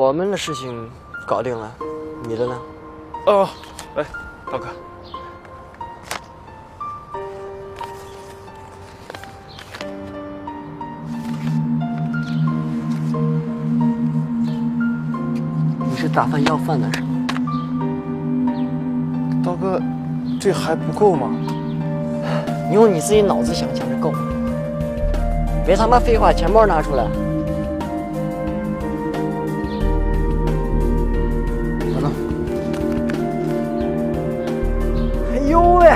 我们的事情搞定了，你的呢？哦，来，大哥。你是打饭要饭的是吗？大哥，这还不够吗？你用你自己脑子想想就够了，别他妈废话，钱包拿出来。完了。哎呦喂，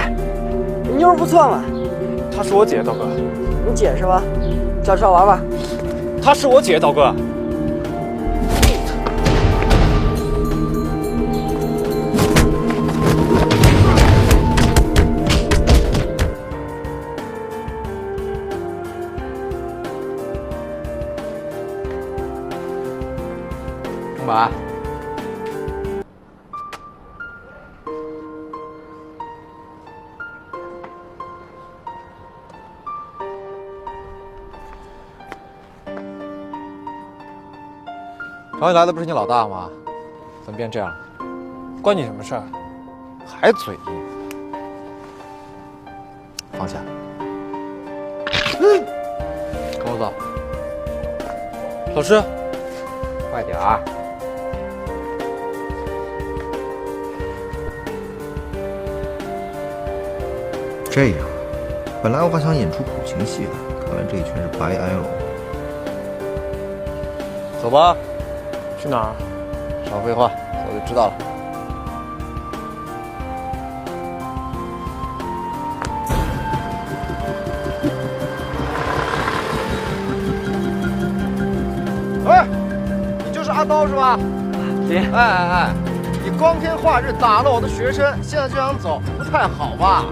你妞不错嘛。她是我姐，大哥。你姐是吧？叫出来玩玩。她是我姐，大哥。钟白，找你来的不是你老大吗？怎么变这样了？关你什么事儿？还嘴硬？放下，跟我走。老师，快点儿！这样，本来我还想演出苦情戏的，看来这一拳是白挨了。走吧。去哪儿？少废话，走就知道了。哎，你就是阿刀是吧？行。哎，你光天化日打了我的学生，现在就想走，不太好吧？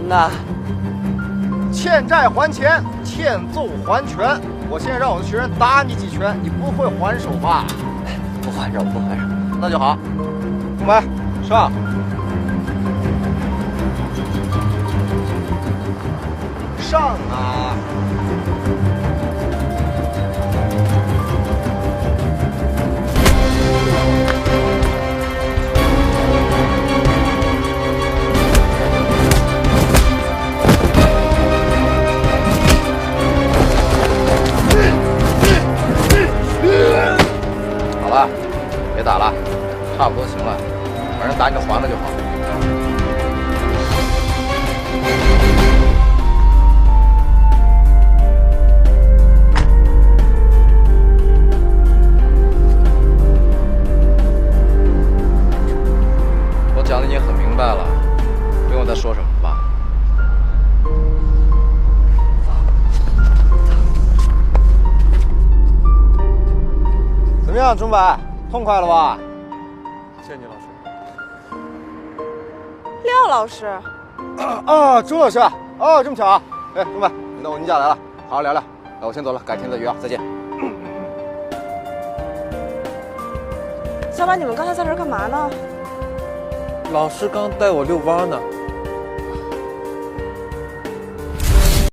那欠债还钱，欠揍还拳。我现在让我的学生打你几拳，你不会还手吧？不还手，不还手。那就好。钟白，上。上啊！好了，别打了，差不多行了，反正打你的还了就好。我讲的你也很明白了，不用再说什么吧。怎么样，钟白，痛快了吧？谢谢你，老师。廖老师，啊，钟老师啊，哦，这么巧啊！哎，钟白，你到我宁家来了，好好聊聊。那我先走了，改天再约啊，再见。小马，你们刚才在这儿干嘛呢？老师刚带我遛弯呢。